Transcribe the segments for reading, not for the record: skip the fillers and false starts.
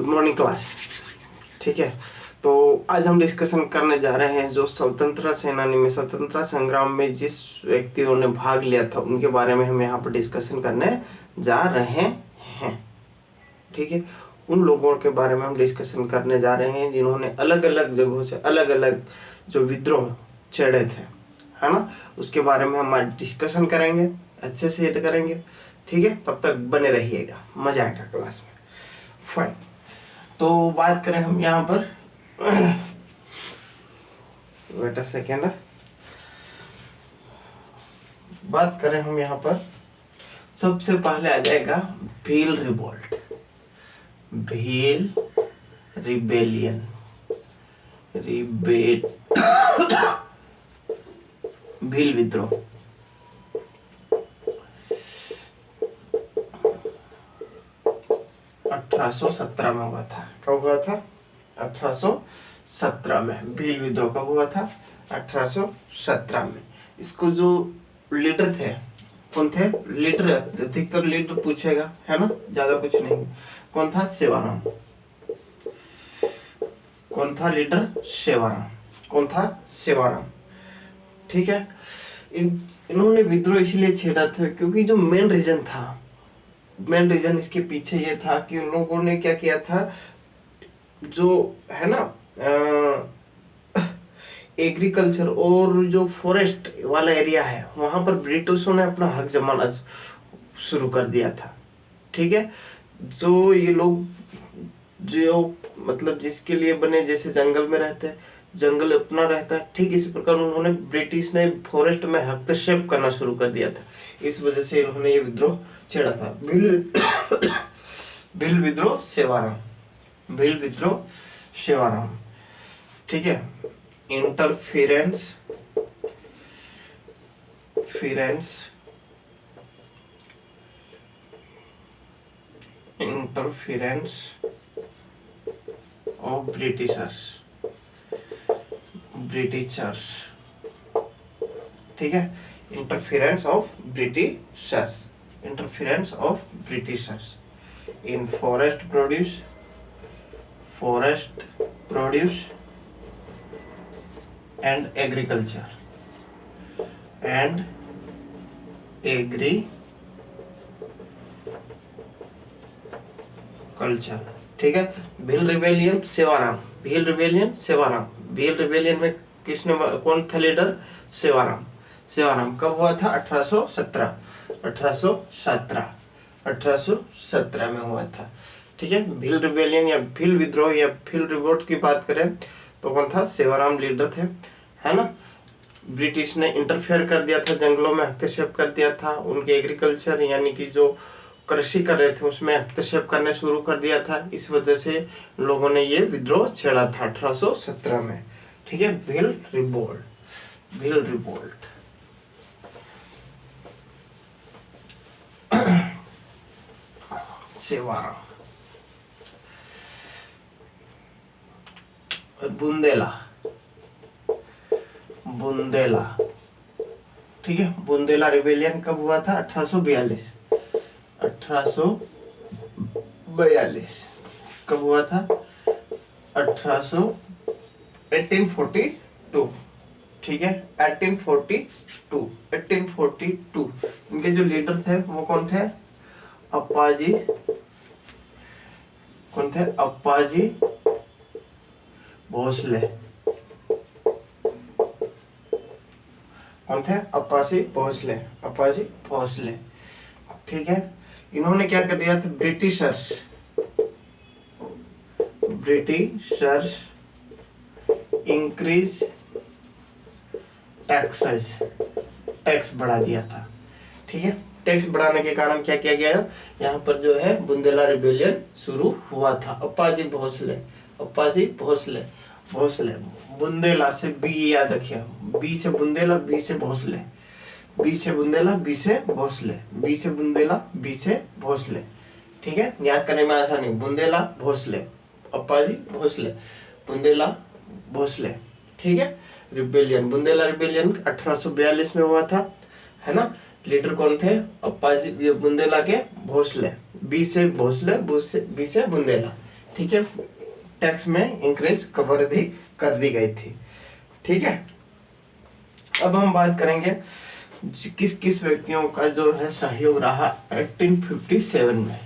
Morning class. ठीक है, तो आज हम डिस्कशन करने जा रहे हैं जो स्वतंत्रता सेनानी में, स्वतंत्रता संग्राम में जिस व्यक्तियों ने भाग लिया था उनके बारे में हम यहाँ पर डिस्कशन करने जा रहे हैं। ठीक है, उन लोगों के बारे में हम डिस्कशन करने जा रहे हैं जिन्होंने अलग अलग जगहों से अलग अलग जो विद्रोह छेड़े थे, है ना, उसके बारे में हम आज डिस्कशन करेंगे, अच्छे से ये करेंगे। ठीक है, तब तक बने रहिएगा, मजा आएगा क्लास में। फाइन, तो बात करें हम यहाँ पर वेट अ सेकेंड, बात करें हम यहाँ पर सबसे पहले आ जाएगा भील रिवोल्ट, भील रिबेलियन, भील विद्रोह। (1817) में हुआ था। कब हुआ था? 1817 में। भील विद्रोह कब हुआ था? 1817 में। इसको जो लीडर थे, कौन थे? लीडर, अधिकतर लीडर पूछेगा, है ना, ज्यादा कुछ नहीं। कौन था? सेवाराम। कौन था लीडर? सेवाराम। कौन था? सेवाराम। ठीक है, इन्होंने विद्रोह इसलिए छेड़ा था क्योंकि जो मेन रीजन था, मेन रीजन इसके पीछे ये था कि उन लोगों ने क्या किया था, जो है ना एग्रीकल्चर और जो फॉरेस्ट वाला एरिया है वहां पर ब्रिटिशों ने अपना हक जमाना शुरू कर दिया था। ठीक है, जो ये लोग जो मतलब जिसके लिए बने, जैसे जंगल में रहते हैं, जंगल अपना रहता है, ठीक इसी प्रकार उन्होंने ब्रिटिश ने फॉरेस्ट में हस्तक्षेप करना शुरू कर दिया था। इस वजह से इन्होंने ये विद्रोह छेड़ा था। भील विद्रोह सेवाराम, भील विद्रोह सेवाराम। ठीक है, इंटरफेरेंस ऑफ ब्रिटिशर्स। ठीक है, interference of Britishers in forest produce and agriculture ठीक है, Bhil rebellion Sevaram, Bhil rebellion Sevaram. Bhil rebellion में किसने, कौन था लीडर? सेवाराम। सेवाराम कब हुआ था? 1817 में हुआ था। ठीक है, भील रिबेलियन या भील विद्रोह या भील रिवोल्ट की बात करें तो कौन था? सेवाराम लीडर थे, है ना। ब्रिटिश ने इंटरफेयर कर दिया था, जंगलों में हस्तक्षेप कर दिया था, उनके एग्रीकल्चर यानी कि जो कृषि कर रहे थे उसमें हस्तक्षेप करने शुरू कर दिया था। इस वजह से लोगों ने ये विद्रोह छेड़ा था 1817 में। ठीक है, भील रिवोल्ट। सेवाराम। बुंदेला। ठीक है, बुंदेला रिबेलियन कब हुआ था? 1842। कब हुआ था? 1842। ठीक है, 1842। इनके जो लीडर थे वो कौन थे? अप्पाजी। कौन थे? अप्पाजी भोसले। कौन थे? अप्पाजी भोसले। ठीक है, इन्होंने क्या कर दिया था? ब्रिटिशर्स इंक्रीज टैक्स बढ़ा दिया था। ठीक है, टैक्स बढ़ाने के कारण क्या किया गया, यहाँ पर जो है बुंदेला रिबेलियन शुरू हुआ था। अप्पाजी भोसले। बुंदेला से बी याद रखिए, बी से बुंदेला, बी से भोसले, बी से बुंदेला, बी से भोसले, बी से बुंदेला, बी से भोसले। ठीक है, याद करने में आसानी। बुंदेला भोसले, अप्पाजी भोसले, बुंदेला भोसले। ठीक है, रिबेलियन, बुंदेला रिबेलियन 1842 में हुआ था, है ना। लीडर कौन थे? अप्पाजी बुंदेला के भोसले, बी से भोसले, बी से बुंदेला। ठीक है, टैक्स में इंक्रीज वृद्धि कर दी गई थी। ठीक है, अब हम बात करेंगे किस किस व्यक्तियों का जो है सहयोग रहा 1857 में।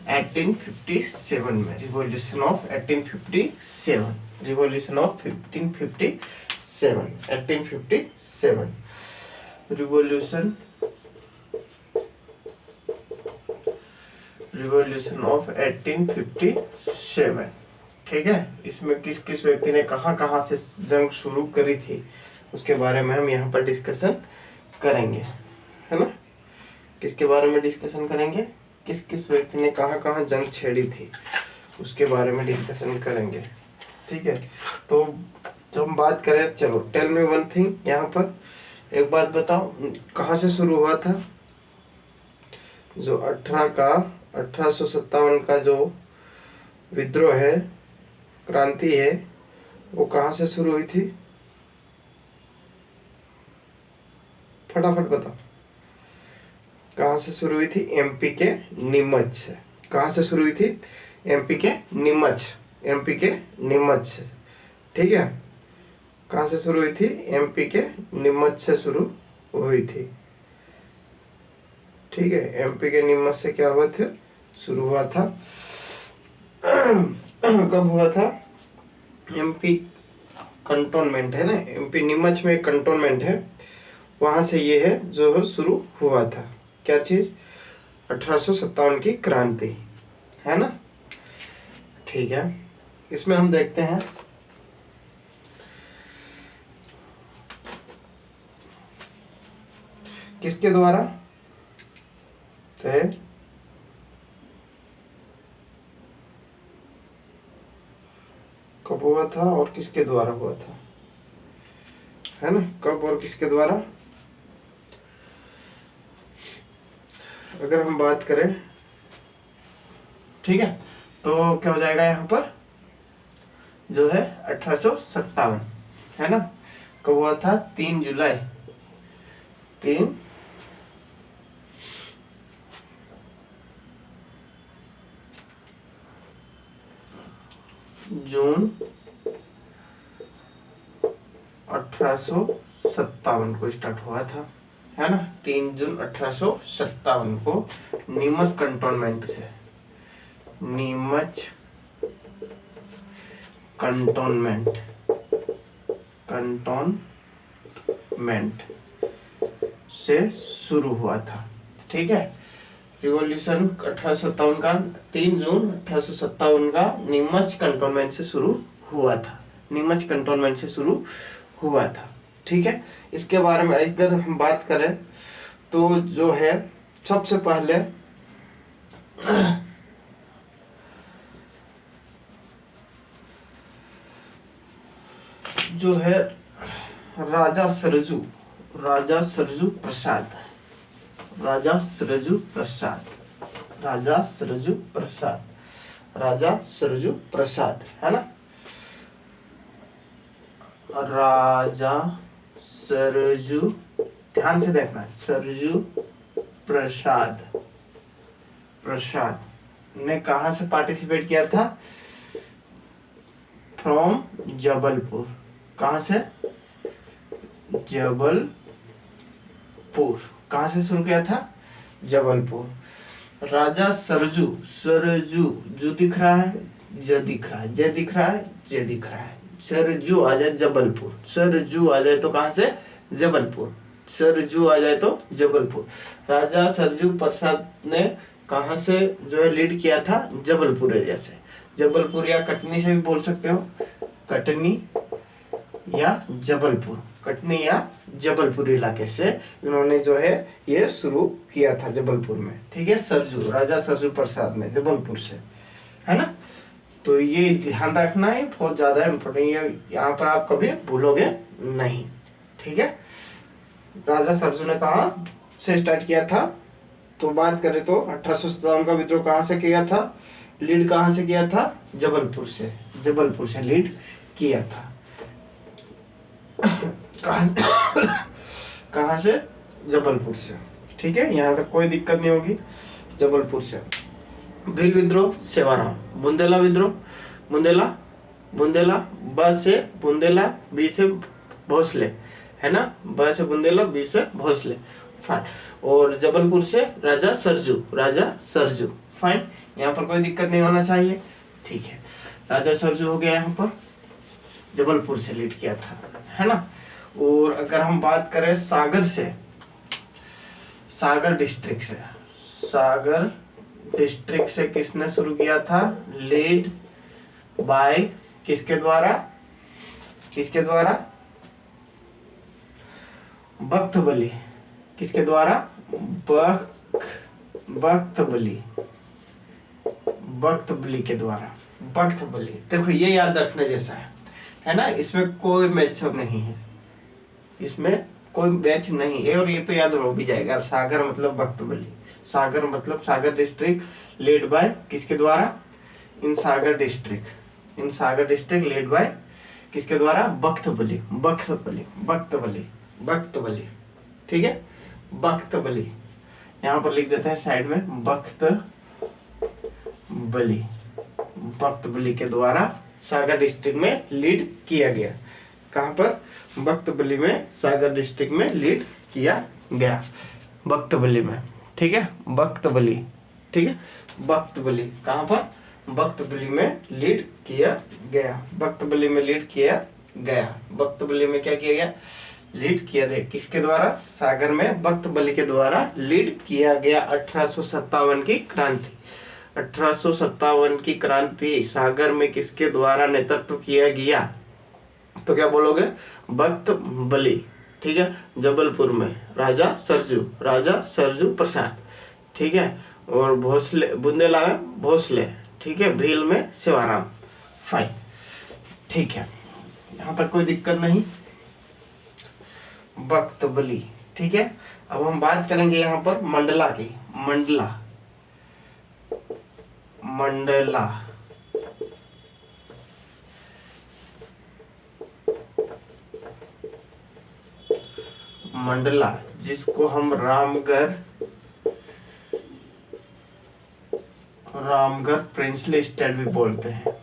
1857 में revolution of 1857, revolution of 1857, 1857 revolution, revolution of 1857। ठीक है, इसमें किस किस व्यक्ति ने कहां कहां से जंग शुरू करी थी उसके बारे में हम यहाँ पर डिस्कशन करेंगे, है ना। किसके बारे में डिस्कशन करेंगे, किस किस व्यक्ति ने कहां कहां जंग छेड़ी थी उसके बारे में डिस्कशन करेंगे। ठीक है, तो जब हम बात करें, चलो टेल मी वन थिंग, यहाँ पर एक बात बताओ, कहाँ से शुरू हुआ था जो 1857 का जो विद्रोह है, क्रांति है, वो कहाँ से शुरू हुई थी? फटाफट बताओ, कहाँ से शुरू हुई थी? एमपी के नीमच से। कहाँ से शुरू हुई थी? एमपी के नीमच, एमपी के नीमच से। ठीक है, कहाँ से शुरू हुई थी? एमपी के नीमच से शुरू हुई थी। ठीक है, एमपी के नीमच से क्या हुआ था? शुरू हुआ था। कब हुआ था? एमपी कंटोनमेंट है ना, एमपी नीमच में एक कंटोनमेंट है, वहां से ये है जो शुरू हुआ था। क्या चीज? 1857 की क्रांति, है ना। ठीक है, इसमें हम देखते हैं किसके द्वारा तय, कब हुआ था और किसके द्वारा हुआ था, है ना। कब और किसके द्वारा? अगर हम बात करें, ठीक है, तो क्या हो जाएगा यहाँ पर जो है 1857, है ना। कब हुआ था? 3 जुलाई, 3 जून 1857 को स्टार्ट हुआ था, है ना। 3 जून 1857 को नीमच कंटोनमेंट से, नीमच कंटोनमेंट, कंटोनमेंट से शुरू हुआ था। ठीक है, रिवॉल्यूशन 1857 का 3 जून 1857 का नीमच कंटोनमेंट से शुरू हुआ था, नीमच कंटोनमेंट से शुरू हुआ था। ठीक है, इसके बारे में अगर हम बात करें तो जो है सबसे पहले जो है राजा सरजू, राजा सरजू प्रसाद, राजा सरजू प्रसाद, राजा सरजू प्रसाद, राजा सरजू प्रसाद, है ना। राजा सरजू, ध्यान से देखना, सरजू प्रसाद, प्रसाद ने कहा से पार्टिसिपेट किया था? फ्रॉम जबलपुर। कहां से? जबलपुर। कहां से शुरू किया था? जबलपुर। राजा सरजू, सरजू, जो दिख रहा है, ज दिख रहा है, ज दिख रहा है, ज दिख रहा है, सरजू आ जाए जबलपुर, सरजू आ जाए तो कहां से? जबलपुर, सरजू आ जाए तो जबलपुर। राजा सरजू प्रसाद ने कहां से जो है लीड किया था? जबलपुर एरिया से। जबलपुर या कटनी से भी बोल सकते हो, कटनी या जबलपुर, कटनी या जबलपुर इलाके से इन्होंने जो है ये शुरू किया था जबलपुर में। ठीक है, सरजू, राजा सरजू प्रसाद ने जबलपुर से, है ना। तो ये ध्यान रखना है, बहुत ज्यादा इम्पोर्टेंट है, यहाँ पर आप कभी भूलोगे नहीं। ठीक है, राजा सरजू ने कहा से स्टार्ट किया था? तो बात करें तो 1857 का विद्रोह कहाँ से किया था? लीड कहाँ से किया था? जबलपुर से, जबलपुर से लीड किया था। कहाँ से? जबलपुर से। ठीक है, यहाँ तक कोई दिक्कत नहीं होगी, जबलपुर से। भील विद्रोह सेवाराम, बुंदेला विद्रोह बुंदेला बुंदेला, ब से बुंदेला, बी से भोसले, है ना, ब से बुंदेला, बी से भोसले, फाइन। और जबलपुर से राजा सरजू, राजा सरजू, फाइन। यहाँ पर कोई दिक्कत नहीं होना चाहिए, ठीक है। राजा सरजू हो गया, यहाँ पर जबलपुर से लीड किया था, है ना। और अगर हम बात करें सागर से, सागर डिस्ट्रिक्ट से, सागर डिस्ट्रिक्ट से किसने शुरू किया था, लीड बाय किसके द्वारा, किसके द्वारा, बख्तबली, किसके द्वारा, बख्तबली, बख्तबली के द्वारा, बख्तबली। देखो ये याद रखने जैसा है ना, इसमें कोई मैचअप नहीं है, इसमें कोई मैच नहीं है, और ये तो याद हो भी जाएगा। सागर मतलब बख्तबली, सागर मतलब सागर डिस्ट्रिक्ट लेड बाय किसके द्वारा, in Sagar district, in Sagar district led by किसके द्वारा, बख्तबली, बख्तबली, बख्तबली, बख्तबली, ठीक है, बख्तबली। यहाँ पर लिख देते हैं साइड में, बख्तबली, बख्तबली के द्वारा सागर डिस्ट्रिक्ट में लीड किया गया। कहाँ पर, बख्तबली में, सागर डिस्ट्रिक्ट में लीड किया गया, बख्तबली में, ठीक है, बख्तबली, ठीक है, बख्तबली कहाँ पर, बख्तबली में लीड किया गया, बख्तबली में लीड किया गया, बख्तबली में क्या किया गया, लीड किया गया, किसके द्वारा, सागर में बख्तबली के द्वारा लीड किया गया। 1857 की क्रांति, 1857 की क्रांति सागर में किसके द्वारा नेतृत्व किया गया, तो क्या बोलोगे, बख्तबली, ठीक है। जबलपुर में राजा सरजू, राजा सरजू प्रसाद, ठीक है। और भोसले, बुंदेला में भोसले, ठीक है। भील में सेवाराम, फाइन, ठीक है, यहाँ तक कोई दिक्कत नहीं, बख्तबली, ठीक है। अब हम बात करेंगे यहाँ पर मंडला की, मंडला, मंडला, मंडला जिसको हम रामगढ़, रामगढ़ प्रिंसली स्टेट भी बोलते हैं,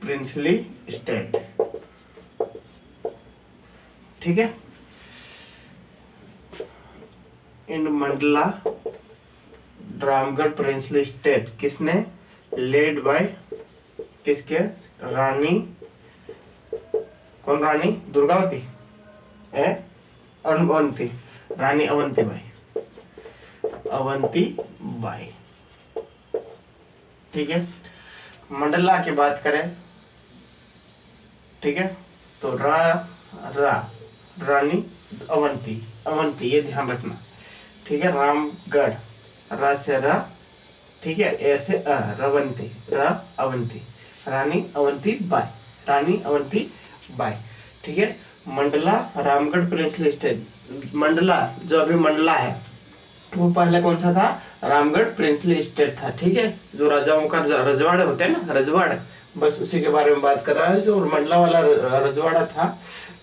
प्रिंसली स्टेट, ठीक है। इन मंडला रामगढ़ प्रिंसली स्टेट किसने, लेड बाय किसके, रानी, कौन रानी, दुर्गावती, अवंती, रानी अवंती बाई, अवंती बाई, ठीक है। मंडला की बात करें, ठीक है, तो रानी अवंती, अवंती ये ध्यान रखना, ठीक है। रामगढ़, रा से रा, ठीक है, ऐसे रवंती, रा अवंती, रानी अवंती बाई, रानी अवंती बाई, ठीक है। मंडला रामगढ़ प्रिंसली स्टेट, मंडला जो अभी मंडला है वो पहले कौन सा था, रामगढ़ प्रिंसली स्टेट था, ठीक है। जो राजाओं का रजवाड़े होते हैं ना, रजवाड़, बस उसी के बारे में बात कर रहा है। जो मंडला वाला रजवाड़ा था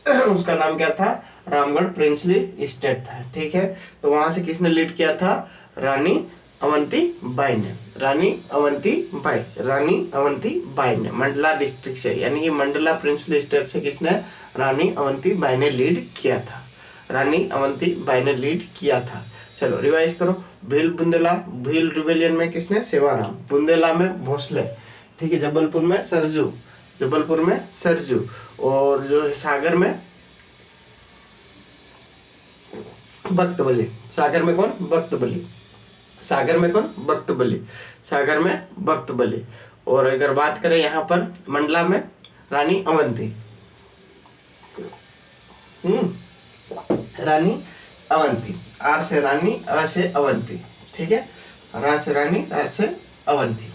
उसका नाम क्या था, रामगढ़ प्रिंसली स्टेट था, ठीक है। तो वहां से किसने लीड किया था, रानी अवंती बाई ने, रानी अवंती बाई, रानी अवंती बाई ने मंडला डिस्ट्रिक्ट से, यानी कि मंडला प्रिंसली स्टेट से किसने, रानी अवंती बाई ने लीड किया था, रानी अवंती बाई ने लीड किया था। चलो रिवाइज करो, भील बुंदेला, भील रिबेलियन में किसने, सेवाराम, बुंदेला में भोसले, ठीक है। जबलपुर में सरजू, जबलपुर में सरजू, और जो सागर में बख्तबली, सागर में कौन, बख्तबली, सागर में कौन, बख्तबली, सागर में बख्तबली। और अगर बात करें यहाँ पर मंडला में रानी अवंती, रानी अवंती, आर से रानी, अ से अवंती, ठीक है, रा से रानी, रा से अवंती,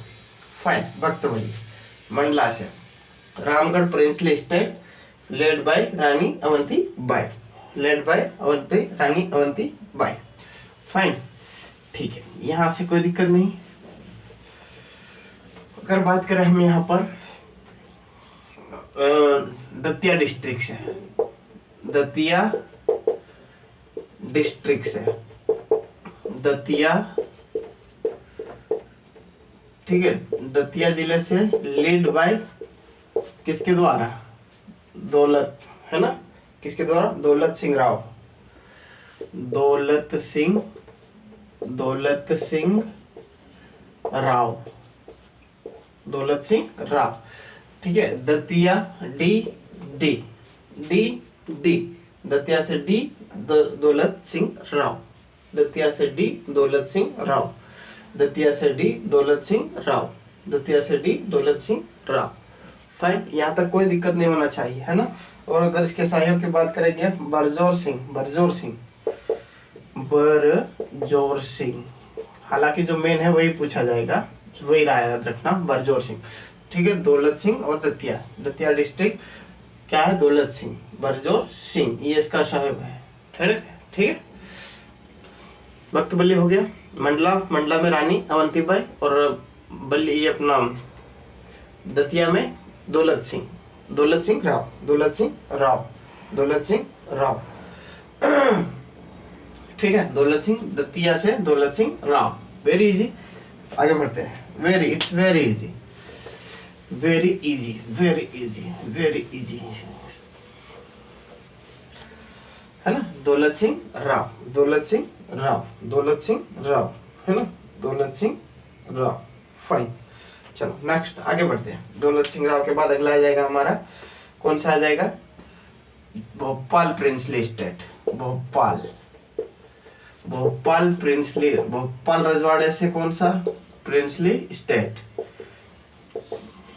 फाइन, बख्तबली मंडला से। Ramgarh princely state led by Rani Avanti by, led by Avanti, Rani Avanti by, fine, ठीक है, यहां से कोई दिक्कत नहीं। अगर बात करें हम यहाँ पर दतिया डिस्ट्रिक्ट से, दतिया डिस्ट्रिक्ट से, दतिया ठीक है, दतिया जिले से लीड बाय किसके द्वारा, दौलत, है ना, किसके द्वारा, दौलत सिंह राव, दौलत सिंह राव, दौलत सिंह राव। ठीक है, Datia D D D D, Datia से डी दौलत सिंह राव, दतिया से डी दौलत सिंह राव, दतिया से डी दौलत सिंह राव, दतिया से डी दौलत सिंह राव। फाइन, यहाँ तक कोई दिक्कत नहीं होना चाहिए, है ना। और अगर इसके सहायक की बात करेंगे, बरजोर सिंह, हालांकि जो मेन है वही पूछा जाएगा, वही याद रखना, बरजोर सिंह। ठीक है, दौलत सिंह और दतिया डिस्ट्रिक्ट क्या है, दौलत सिंह, बरजोर सिंह, ये इसका साहिब है। ठीक है, वक्त बल्ली हो गया। मंडला में रानी अवंतीबाई और बल्ली ये अपना दतिया में दौलत सिंह राव। ठीक है, दौलत सिंह, दतिया से दौलत सिंह राव। वेरी इजी, आगे बढ़ते हैं। इट्स वेरी इजी, है ना, दौलत सिंह राव, है ना, दौलत सिंह राव। फाइन, चलो नेक्स्ट आगे बढ़ते हैं। दौलत सिंह राव के बाद अगला आ जाएगा हमारा, कौन सा आ जाएगा, भोपाल प्रिंसली स्टेट, भोपाल रजवाड़े से कौन सा, प्रिंसली स्टेट।